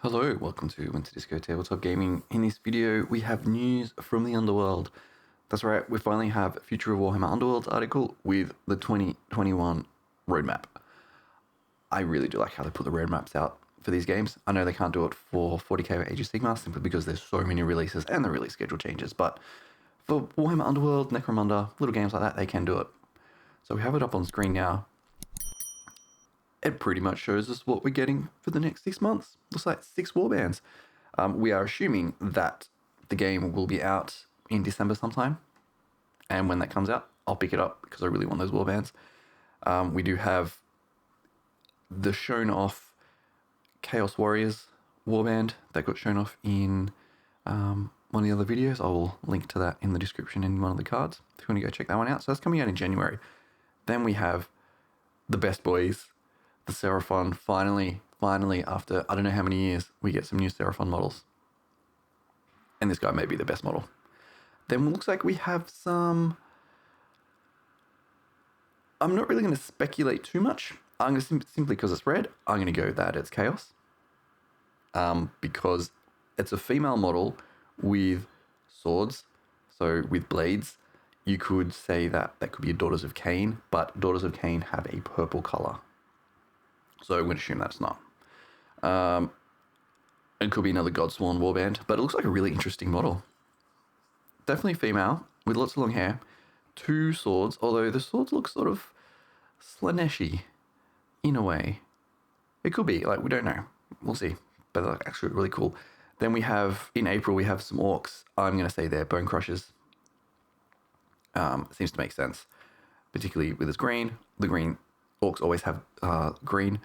Hello, welcome to Winter Disco Tabletop Gaming. In this video, we have news from the Underworld. That's right, we finally have Future of Warhammer Underworlds article with the 2021 roadmap. I really do like how they put the roadmaps out for these games. I know they can't do it for 40k or Age of Sigmar simply because there's so many releases and the release schedule changes, but for Warhammer Underworld, Necromunda, little games like that, they can do it. So we have it up on screen now. It pretty much shows us what we're getting for the next 6 months. Looks like 6 warbands. We are assuming that the game will be out in December sometime. And when that comes out, I'll pick it up because I really want those warbands. We do have the shown off Chaos Warriors warband that got shown off in one of the other videos. I will link to that in the description in one of the cards if you want to go check that one out. So that's coming out in January. Then we have the best boys, the Seraphon. Finally, after I don't know how many years, we get some new Seraphon models. And this guy may be the best model. Then it looks like we have some... I'm not really going to speculate too much. I'm going to simply because it's red, I'm going to go that it's Chaos. Because it's a female model with swords, so with blades. You could say that could be a Daughters of Cain, but Daughters of Cain have a purple color. So I'm going to assume that's not. It could be another Godsworn warband, but it looks like a really interesting model. Definitely female, with lots of long hair. 2 swords, although the swords look sort of Slaneshy in a way. It could be, we don't know. We'll see. But they're actually really cool. Then we have, in April, we have some orcs. I'm going to say they're Bone Crushers. Seems to make sense, particularly with this green. The green orcs always have green.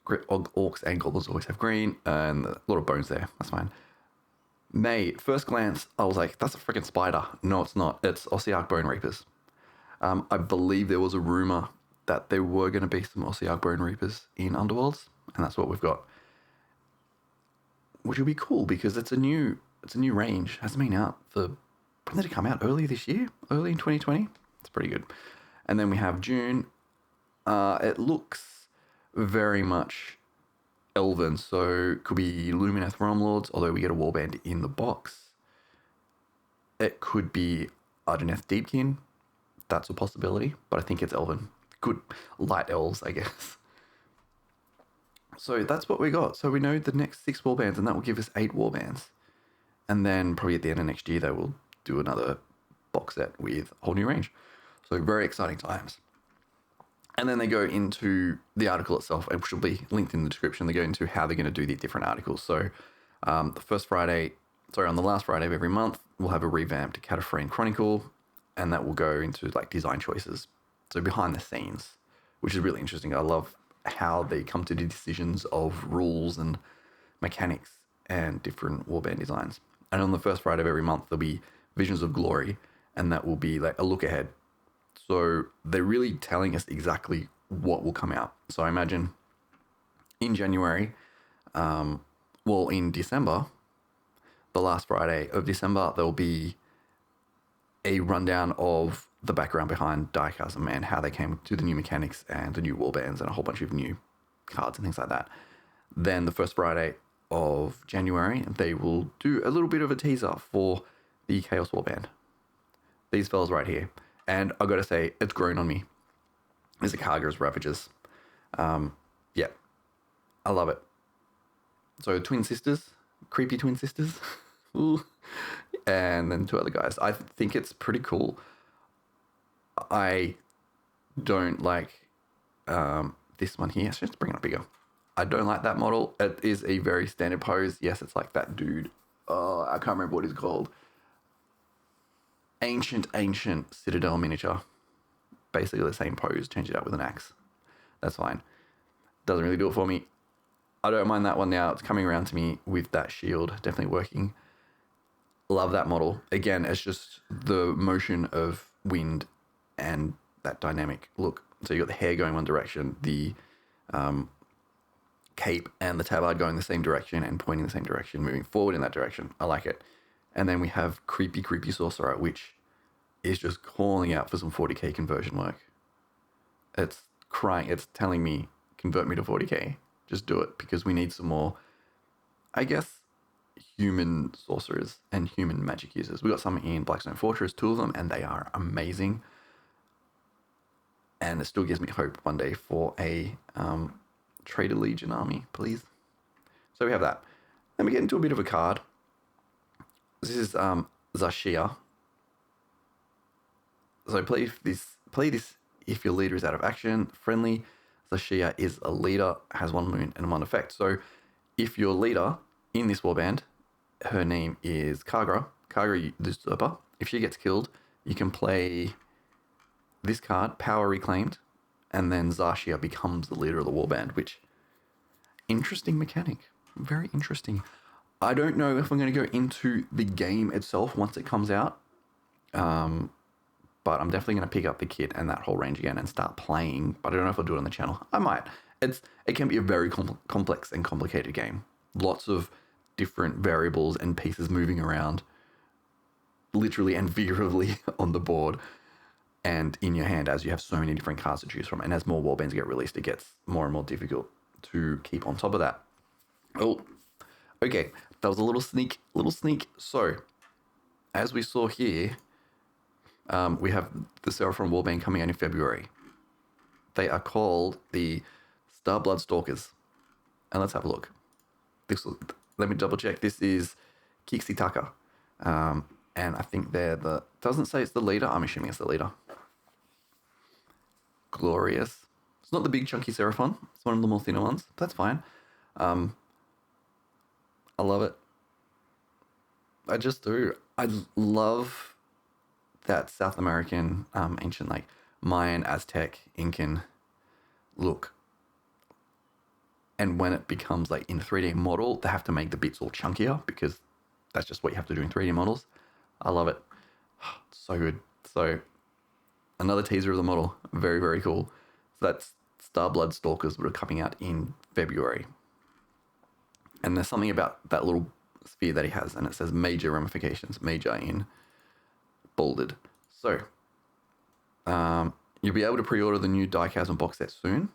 Orcs and goblins always have green, and a lot of bones there. That's fine. May, first glance, I was like, that's a freaking spider. No, it's not. It's Ossiarch Bonereapers. I believe there was a rumor that there were going to be some Ossiarch Bonereapers in Underworlds, and that's what we've got. Which will be cool because it's a new range. It hasn't been out for... When did it come out? Early this year? Early in 2020? It's pretty good. And then we have June. It looks very much elven, so could be Lumineth Realmlords, although we get a warband in the box. It could be Idoneth Deepkin. That's a possibility, but I think it's elven. Good light elves, I guess. So that's what we got. So we know the next 6 warbands, and that will give us 8 warbands. And then probably at the end of next year, they will do another box set with a whole new range. So very exciting times. And then they go into the article itself, which will be linked in the description. They go into how they're going to do the different articles. So on the last Friday of every month, we'll have a revamped Cataphrine Chronicle, and that will go into design choices. So behind the scenes, which is really interesting. I love how they come to the decisions of rules and mechanics and different warband designs. And on the first Friday of every month, there'll be Visions of Glory, and that will be a look ahead. So they're really telling us exactly what will come out. So I imagine in January, in December, the last Friday of December, there'll be a rundown of the background behind Direchasm and how they came to the new mechanics and the new warbands and a whole bunch of new cards and things like that. Then the first Friday of January, they will do a little bit of a teaser for the Chaos Warband. These fellas right here. And I gotta say, it's grown on me. It's a Kagura's Ravages. Yeah, I love it. So twin sisters, creepy twin sisters. Ooh. And then 2 other guys. I think it's pretty cool. I don't like this one here. So let's bring it up bigger. I don't like that model. It is a very standard pose. Yes, it's like that dude. I can't remember what he's called. Ancient Citadel miniature. Basically the same pose, change it out with an axe. That's fine. Doesn't really do it for me. I don't mind that one now. It's coming around to me with that shield. Definitely working. Love that model. Again, it's just the motion of wind and that dynamic look. So you got the hair going one direction, the cape and the tabard going the same direction and pointing the same direction, moving forward in that direction. I like it. And then we have creepy Sorcerer, which is just calling out for some 40k conversion work. It's telling me, convert me to 40k. Just do it, because we need some more I guess, human sorcerers and human magic users. We got some in Blackstone Fortress, 2 of them, and they are amazing. And it still gives me hope one day for a Trader Legion army, please. So we have that. Then we get into a bit of a card. This is Zashia. So play this if your leader is out of action. Friendly. Zashia is a leader, has 1 moon and 1 effect. So if your leader in this warband, her name is Kagra the Usurper. If she gets killed, you can play this card, Power Reclaimed, and then Zashia becomes the leader of the warband, which, interesting mechanic. Very interesting. I don't know if I'm going to go into the game itself once it comes out, but I'm definitely going to pick up the kit and that whole range again and start playing, but I don't know if I'll do it on the channel. I might. It can be a very complex and complicated game. Lots of different variables and pieces moving around, literally and figuratively on the board and in your hand, as you have so many different cards to choose from. And as more warbands get released, it gets more and more difficult to keep on top of that. Oh, okay. That was a little sneak. So, as we saw here, we have the Seraphon warband coming out in February. They are called the Starblood Stalkers. And let's have a look. Let me double check. This is Kixi Taka. And I think they're the... Doesn't say it's the leader. I'm assuming it's the leader. Glorious. It's not the big chunky Seraphon. It's one of the more thinner ones. That's fine. I love it. I just do. I love that South American, ancient, like Mayan, Aztec, Incan look. And when it becomes like in a 3D model, they have to make the bits all chunkier because that's just what you have to do in 3D models. I love it. So good. So another teaser of the model. Very, very cool. So that's Starblood Stalkers, that are coming out in February. And there's something about that little sphere that he has, and it says major ramifications, major in bolded. So you'll be able to pre-order the new Direchasm box set soon.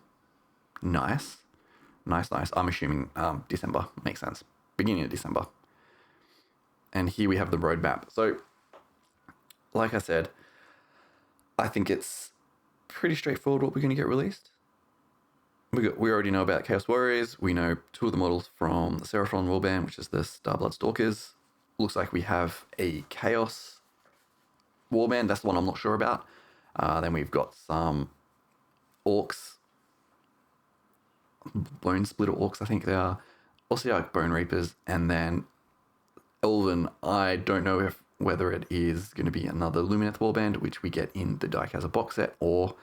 Nice. I'm assuming December. Makes sense. Beginning of December. And here we have the roadmap. So, like I said, I think it's pretty straightforward what we're going to get released. We already know about Chaos Warriors. We know 2 of the models from the Seraphon warband, which is the Starblood Stalkers. Looks like we have a Chaos warband. That's the one I'm not sure about. Then we've got some Orcs. Bone Splitter Orcs, I think they are. Ossiarch Bonereapers. And then Elven, I don't know whether it is going to be another Lumineth warband, which we get in the Direchasm box set, or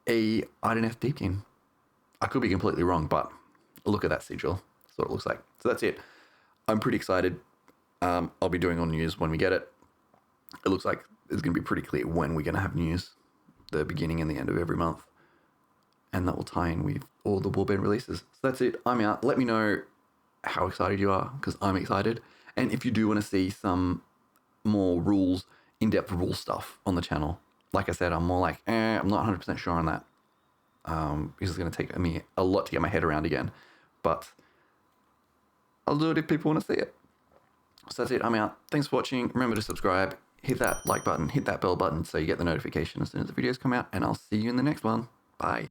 a Idoneth Deepkin. I could be completely wrong, but look at that sigil. That's what it looks like. So that's it. I'm pretty excited. I'll be doing on news when we get it. It looks like it's going to be pretty clear when we're going to have news, the beginning and the end of every month. And that will tie in with all the warband releases. So that's it. I'm out. Let me know how excited you are, because I'm excited. And if you do want to see some more rules, in-depth rule stuff on the channel, like I said, I'm more like, I'm not 100% sure on that. Because it's going to take me a lot to get my head around again. But I'll do it if people want to see it. So that's it. I'm out. Thanks for watching. Remember to subscribe. Hit that like button. Hit that bell button so you get the notification as soon as the videos come out. And I'll see you in the next one. Bye.